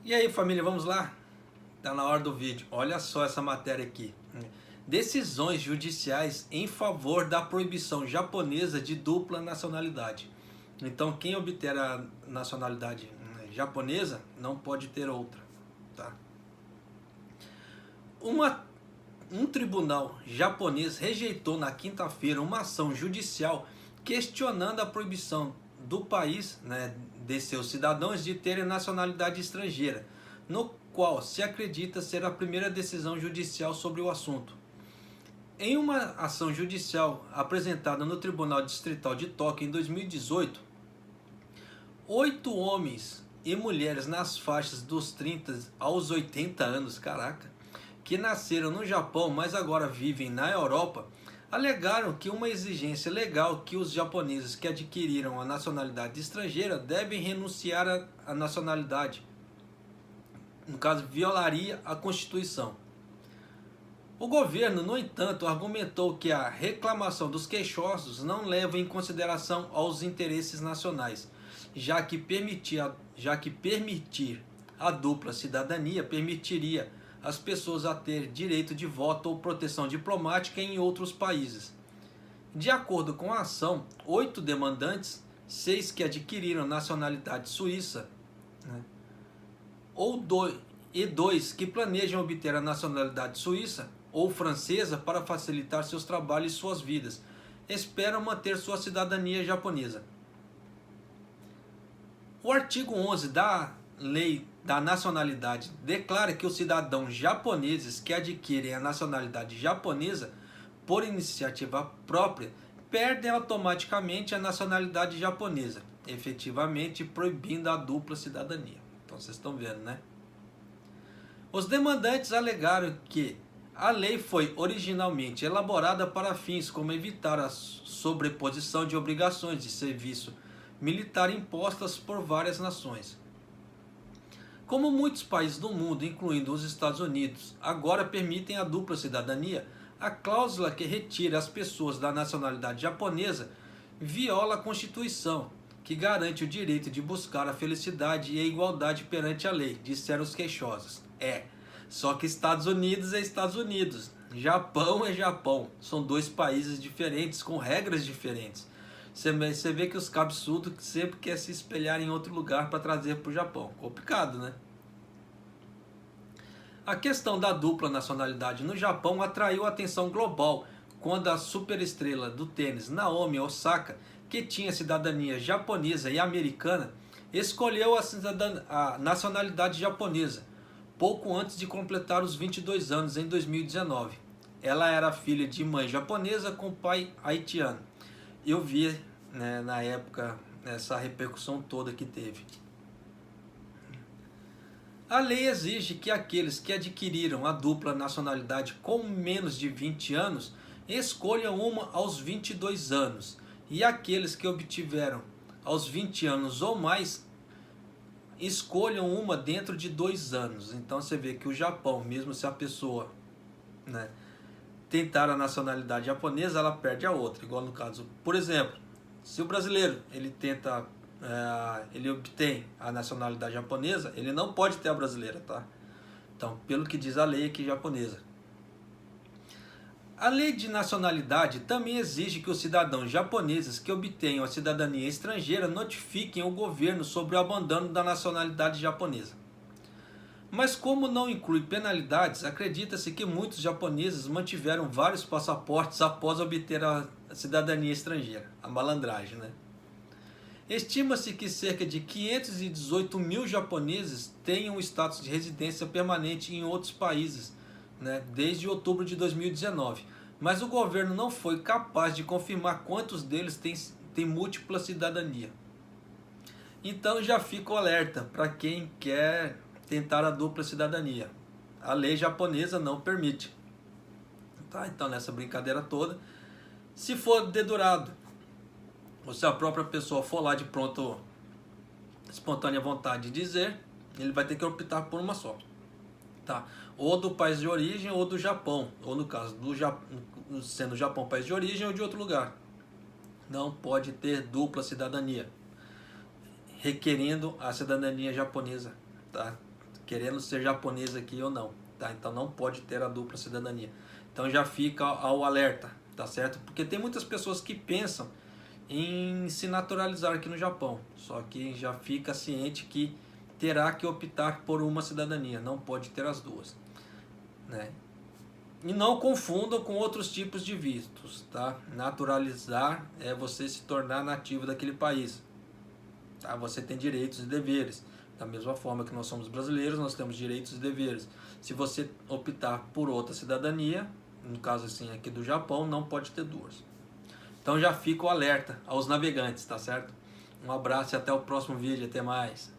E aí, família, vamos lá? Tá na hora do vídeo. Olha só essa matéria aqui. Decisões judiciais em favor da proibição japonesa de dupla nacionalidade. Então, quem obter a nacionalidade japonesa não pode ter outra, tá? Um tribunal japonês rejeitou na quinta-feira uma ação judicial questionando a proibição do país, de seus cidadãos de terem nacionalidade estrangeira, no qual se acredita ser a primeira decisão judicial sobre o assunto. Em uma ação judicial apresentada no Tribunal Distrital de Tóquio em 2018, 8 homens e mulheres nas faixas dos 30 aos 80 anos, caraca, que nasceram no Japão, mas agora vivem na Europa, alegaram que uma exigência legal que os japoneses que adquiriram a nacionalidade estrangeira devem renunciar à nacionalidade. No caso, violaria a Constituição. O governo, no entanto, argumentou que a reclamação dos queixosos não leva em consideração aos interesses nacionais, já que permitir a dupla cidadania permitiria as pessoas a ter direito de voto ou proteção diplomática em outros países. De acordo com a ação, 8 demandantes, 6 que adquiriram nacionalidade suíça, e 2 que planejam obter a nacionalidade suíça ou francesa para facilitar seus trabalhos e suas vidas, esperam manter sua cidadania japonesa. O artigo 11 da Lei da Nacionalidade declara que os cidadãos japoneses que adquirem a nacionalidade japonesa por iniciativa própria perdem automaticamente a nacionalidade japonesa, efetivamente proibindo a dupla cidadania. Então vocês estão vendo, né? Os demandantes alegaram que a lei foi originalmente elaborada para fins como evitar a sobreposição de obrigações de serviço militar impostas por várias nações. Como muitos países do mundo, incluindo os Estados Unidos, agora permitem a dupla cidadania, a cláusula que retira as pessoas da nacionalidade japonesa viola a Constituição, que garante o direito de buscar a felicidade e a igualdade perante a lei, disseram os queixosos. Só que Estados Unidos é Estados Unidos, Japão é Japão, são dois países diferentes, com regras diferentes. Você vê que os cabeçudos sempre querem se espelhar em outro lugar para trazer para o Japão. Complicado, né? A questão da dupla nacionalidade no Japão atraiu a atenção global quando a superestrela do tênis Naomi Osaka, que tinha cidadania japonesa e americana, escolheu a nacionalidade japonesa, pouco antes de completar os 22 anos em 2019. Ela era filha de mãe japonesa com pai haitiano. Eu vi, na época, essa repercussão toda que teve. A lei exige que aqueles que adquiriram a dupla nacionalidade com menos de 20 anos escolham uma aos 22 anos, e aqueles que obtiveram aos 20 anos ou mais escolham uma dentro de 2 anos. Então você vê que o Japão, mesmo se a pessoa tentar a nacionalidade japonesa, ela perde a outra. Igual no caso, por exemplo, se o brasileiro ele obtém a nacionalidade japonesa, ele não pode ter a brasileira, tá? Então, pelo que diz a lei aqui japonesa. A lei de nacionalidade também exige que os cidadãos japoneses que obtenham a cidadania estrangeira notifiquem o governo sobre o abandono da nacionalidade japonesa. Mas como não inclui penalidades, acredita-se que muitos japoneses mantiveram vários passaportes após obter a cidadania estrangeira. A malandragem, né? Estima-se que cerca de 518 mil japoneses tenham o status de residência permanente em outros países, desde outubro de 2019. Mas o governo não foi capaz de confirmar quantos deles têm múltipla cidadania. Então já fica o alerta para quem quer tentar a dupla cidadania. A lei japonesa não permite. Tá? Então nessa brincadeira toda, se for dedurado, ou se a própria pessoa for lá de pronto, espontânea vontade de dizer, ele vai ter que optar por uma só. Tá? Ou do país de origem ou do Japão, ou no caso sendo o Japão país de origem ou de outro lugar. Não pode ter dupla cidadania, requerendo a cidadania japonesa, tá? querendo ser japonês aqui ou não, tá? Então não pode ter a dupla cidadania. Então já fica ao alerta, tá certo? Porque tem muitas pessoas que pensam em se naturalizar aqui no Japão, só que já fica ciente que terá que optar por uma cidadania, não pode ter as duas, né? E não confundam com outros tipos de vistos, tá? Naturalizar é você se tornar nativo daquele país, tá? Você tem direitos e deveres. Da mesma forma que nós somos brasileiros, nós temos direitos e deveres. Se você optar por outra cidadania, no caso assim aqui do Japão, não pode ter duas. Então já fica o alerta aos navegantes, tá certo? Um abraço e até o próximo vídeo, até mais.